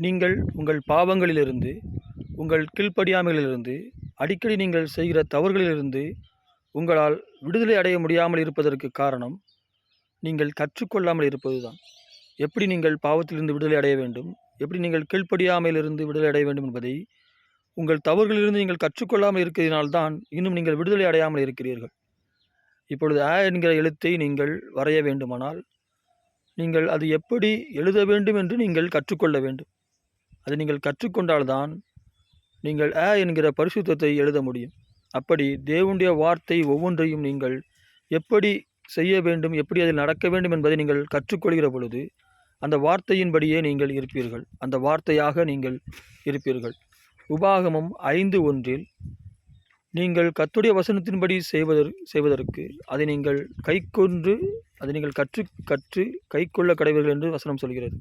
நீங்கள் உங்கள் பாவங்களிலிருந்து, உங்கள் கீழ்ப்படியாமைகளிலிருந்து, அடிக்கடி நீங்கள் செய்கிற தவறுகளிலிருந்து உங்களால் விடுதலை அடைய முடியாமல் இருப்பதற்கு காரணம், நீங்கள் கற்றுக்கொள்ளாமல் இருப்பதுதான். எப்படி நீங்கள் பாவத்திலிருந்து விடுதலை அடைய வேண்டும், எப்படி நீங்கள் கீழ்ப்படியாமையிலிருந்து விடுதலை அடைய வேண்டும் என்பதை உங்கள் தவறுகளிலிருந்து நீங்கள் கற்றுக்கொள்ளாமல் இருக்கிறதினால்தான் இன்னும் நீங்கள் விடுதலை அடையாமல் இருக்கிறீர்கள். இப்பொழுது என்கிற எழுத்தை நீங்கள் வரைய வேண்டுமானால், நீங்கள் அது எப்படி எழுத வேண்டும் என்று நீங்கள் கற்றுக்கொள்ள வேண்டும். அதை நீங்கள் கற்றுக்கொண்டால்தான் நீங்கள் என்கிற பரிசுத்தத்தை எழுத முடியும். அப்படி தேவனுடைய வார்த்தை ஒவ்வொன்றையும் நீங்கள் எப்படி செய்ய வேண்டும், எப்படி அதில் நடக்க வேண்டும் என்பதை நீங்கள் கற்றுக்கொள்கிற பொழுது அந்த வார்த்தையின்படியே நீங்கள் இருப்பீர்கள். அந்த வார்த்தையாக நீங்கள் இருப்பீர்கள். உபாகமம் 5:1 நீங்கள் கர்த்தருடைய வசனத்தின்படி செய்வதற்கு அதை நீங்கள் கைக்கொண்டு அதை நீங்கள் கற்று கைக்கொள்ள கடவீர்கள் என்று வசனம் சொல்கிறது.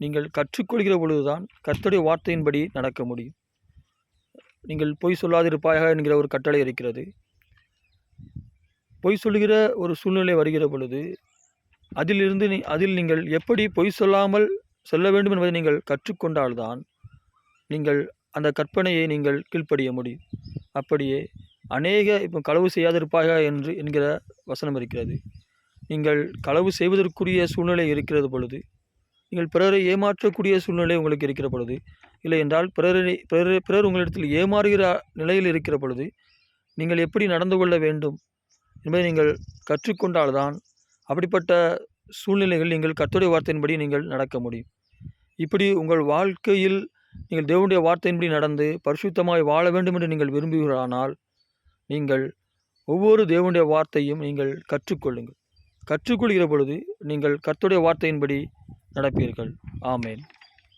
நீங்கள் கற்றுக்கொள்கிற பொழுதுதான் கர்த்தருடைய வார்த்தையின்படி நடக்க முடியும். நீங்கள் பொய் சொல்லாதிருப்பாயாக என்கிற ஒரு கட்டளை இருக்கிறது. பொய் சொல்லுகிற ஒரு சூழ்நிலை வருகிற பொழுது அதில் நீங்கள் எப்படி பொய் சொல்லாமல் சொல்ல வேண்டும் என்பதை நீங்கள் கற்றுக்கொண்டால்தான் நீங்கள் அந்த கற்பனையை நீங்கள் கீழ்ப்படிய முடியும். அப்படியே இப்போ களவு செய்யாதிருப்பாயாக என்கிற வசனம் இருக்கிறது. நீங்கள் களவு செய்வதற்குரிய சூழ்நிலை இருக்கிறது பொழுது, நீங்கள் பிறரை ஏமாற்றக்கூடிய சூழ்நிலை உங்களுக்கு இருக்கிற பொழுது, இல்லை என்றால் பிறர் உங்களிடத்தில் ஏமாறுகிற நிலையில் இருக்கிற பொழுது நீங்கள் எப்படி நடந்து கொள்ள வேண்டும் என்பதை நீங்கள் கற்றுக்கொண்டால்தான் அப்படிப்பட்ட சூழ்நிலைகள் நீங்கள் கர்த்தருடைய வார்த்தையின்படி நீங்கள் நடக்க முடியும். இப்படி உங்கள் வாழ்க்கையில் நீங்கள் தேவனுடைய வார்த்தையின்படி நடந்து பரிசுத்தமாய் வாழ வேண்டும் என்று நீங்கள் விரும்புகிறானால், நீங்கள் ஒவ்வொரு தேவனுடைய வார்த்தையும் நீங்கள் கற்றுக்கொள்ளுங்கள். கற்றுக்கொள்கிற பொழுது நீங்கள் கர்த்தருடைய வார்த்தையின்படி நடப்பீர்கள். ஆமென்.